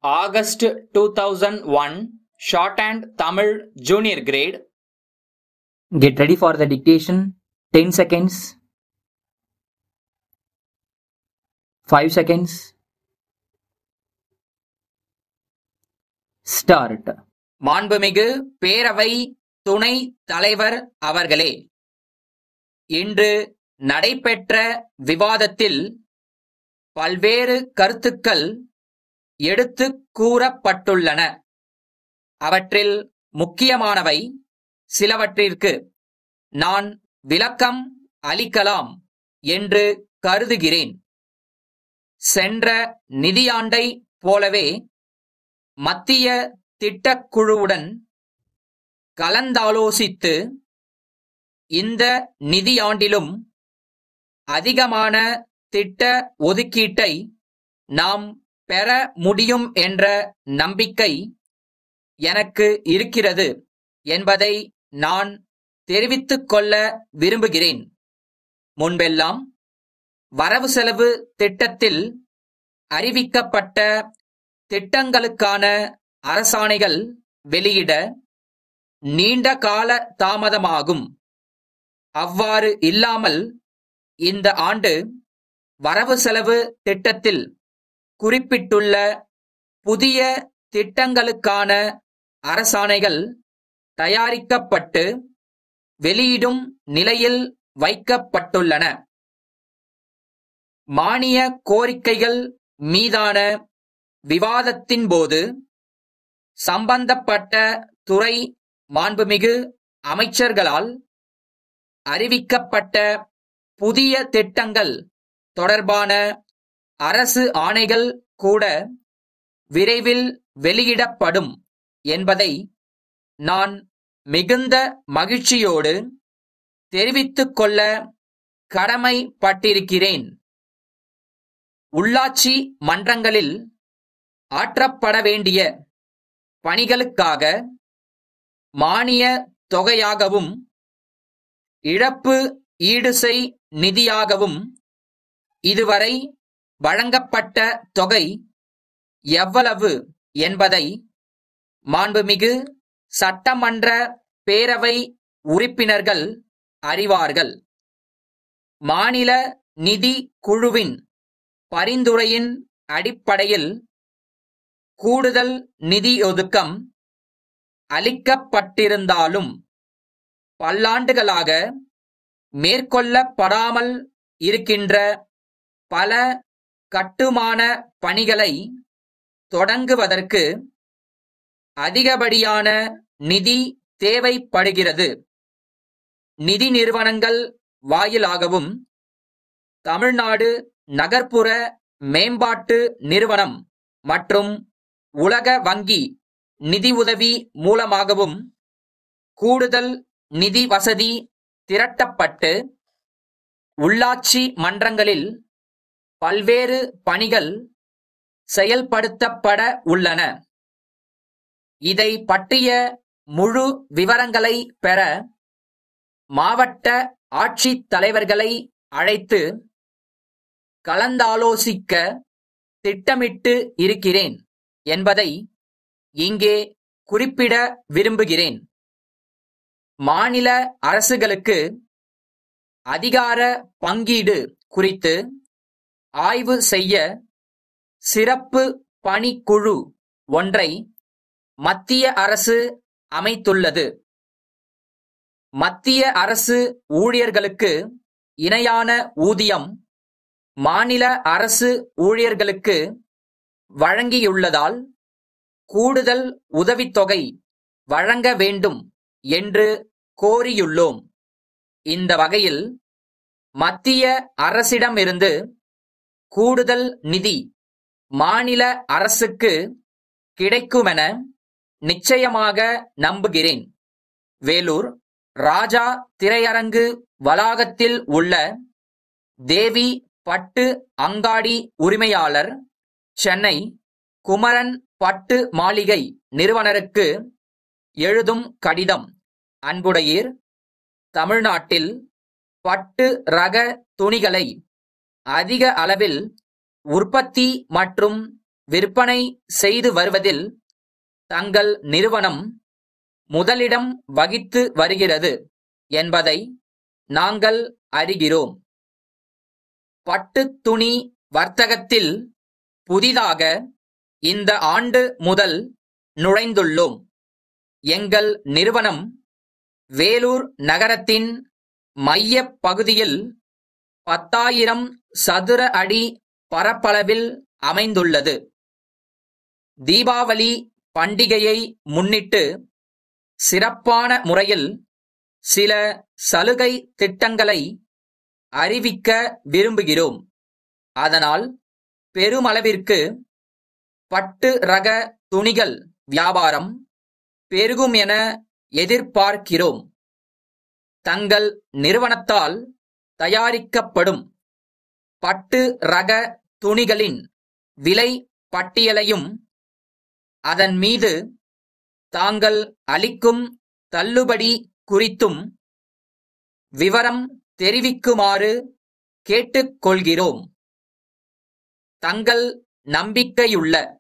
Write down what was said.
August 2001 Shorthand Tamil Junior Grade. Get ready for the dictation. 10 seconds. 5 seconds. Start. மாண்புமிகு பேரவை துணை தலைவர் அவர்களே, இன்று நடைபெற்ற விவாதத்தில் பல்வேறு கருத்துக்கள் எடுத்துக் கூறப்பட்டுள்ளன. அவற்றில் முக்கியமானவை சிலவற்றிற்கு நான் விளக்கம் அளிக்கலாம் என்று கருதுகிறேன். சென்ற நிதியாண்டை போலவே மத்திய திட்டக்குழுவுடன் கலந்தாலோசித்து இந்த நிதியாண்டிலும் அதிகமான திட்ட ஒதுக்கீட்டை நாம் பெற முடியும் என்ற நம்பிக்கை எனக்கு இருக்கிறது என்பதை நான் தெரிவித்துக் கொள்ள விரும்புகிறேன். முன்பெல்லாம் வரவு செலவு திட்டத்தில் அறிவிக்கப்பட்ட திட்டங்களுக்கான அரசாணைகள் வெளியிட நீண்ட கால தாமதமாகும். அவ்வாறு இல்லாமல் இந்த ஆண்டு வரவு செலவு திட்டத்தில் குறிப்பிட்டுள்ள புதிய திட்டங்களுக்கான அரசாணைகள் தயாரிக்கப்பட்டு வெளியிடும் நிலையில் வைக்கப்பட்டுள்ளன. மானிய கோரிக்கைகள் மீதான விவாதத்தின் போது சம்பந்தப்பட்ட துறை மாண்புமிகு அமைச்சர்களால் அறிவிக்கப்பட்ட புதிய திட்டங்கள் தொடர்பான அரசு ஆணைகள் கூட விரைவில் வெளியிடப்படும் என்பதை நான் மிகுந்த மகிழ்ச்சியோடு தெரிவித்துக் கொள்ள கடமைப்பட்டிருக்கிறேன். உள்ளாட்சி மன்றங்களில் ஆற்றப்பட வேண்டிய பணிகளுக்காக மானிய தொகையாகவும் இழப்பு ஈடுசெய் நிதியாகவும் இதுவரை வழங்கப்பட்ட தொகை எவ்வளவு என்பதை மாண்புமிகு சட்டமன்ற பேரவை உறுப்பினர்கள் அறிவார்கள். மாநில நிதி குழுவின் பரிந்துரையின் அடிப்படையில் கூடுதல் நிதி ஒதுக்கம் அளிக்கப்பட்டிருந்தாலும் பல்லாண்டுகளாக மேற்கொள்ளப்படாமல் இருக்கின்ற பல கட்டுமான பணிகளை தொடங்குவதற்கு அதிகப்படியான நிதி தேவைப்படுகிறது. நிதி நிறுவனங்கள் வாயிலாகவும் தமிழ்நாடு நகர்ப்புற மேம்பாட்டு நிறுவனம் மற்றும் உலக வங்கி நிதியுதவி மூலமாகவும் கூடுதல் நிதி வசதி திரட்டப்பட்டு உள்ளாட்சி மன்றங்களில் பல்வேறு பணிகள் செயல்படுத்தப்பட உள்ளன. இதை பற்றிய முழு விவரங்களை பெற மாவட்ட ஆட்சித் தலைவர்களை அழைத்து கலந்தாலோசிக்க திட்டமிட்டு இருக்கிறேன் என்பதை இங்கே குறிப்பிட விரும்புகிறேன். மாநில அரசுகளுக்கு அதிகார பங்கீடு குறித்து ஆய்வு செய்ய சிறப்பு பணிக்குழு ஒன்றை மத்திய அரசு அமைத்துள்ளது. மத்திய அரசு ஊழியர்களுக்கு இணையான ஊதியம் மாநில அரசு ஊழியர்களுக்கு வழங்கியுள்ளதால் கூடுதல் உதவித்தொகை வழங்க வேண்டும் என்று கோரியுள்ளோம். இந்த வகையில் மத்திய அரசிடமிருந்து கூடுதல் நிதி மாநில அரசுக்கு கிடைக்குமென நிச்சயமாக நம்புகிறேன். வேலூர் ராஜா திரையரங்கு வளாகத்தில் உள்ள தேவி பட்டு அங்காடி உரிமையாளர், சென்னை குமரன் பட்டு மாளிகை நிறுவனருக்கு எழுதும் கடிதம். அன்புடையீர், தமிழ்நாட்டில் பட்டு ரக துணிகளை அதிக அளவில் உற்பத்தி மற்றும் விற்பனை செய்து வருவதில் தங்கள் நிறுவனம் முதலிடம் வகித்து வருகிறது என்பதை நாங்கள் அறிகிறோம். பட்டுத் துணி வர்த்தகத்தில் புதிதாக இந்த ஆண்டு முதல் நுழைந்துள்ளோம். எங்கள் நிறுவனம் வேலூர் நகரத்தின் மையப் பகுதியில் 10,000 சதுர அடி பரப்பளவில் அமைந்துள்ளது. தீபாவளி பண்டிகையை முன்னிட்டு சிறப்பான முறையில் சில சலுகை திட்டங்களை அறிவிக்க விரும்புகிறோம். அதனால் பெருமளவிற்கு பட்டு ரக துணிகள் வியாபாரம் பெருகும் என எதிர்பார்க்கிறோம். தங்கள் நிறுவனத்தால் தயாரிக்கப்படும் பட்டு ரக துணிகளின் விலை பட்டியலையும் அதன் மீது தாங்கள் அளிக்கும் தள்ளுபடி குறித்தும் விவரம் தெரிவிக்குமாறு கேட்டுக்கொள்கிறோம். தங்கள் நம்பிக்கையுள்ள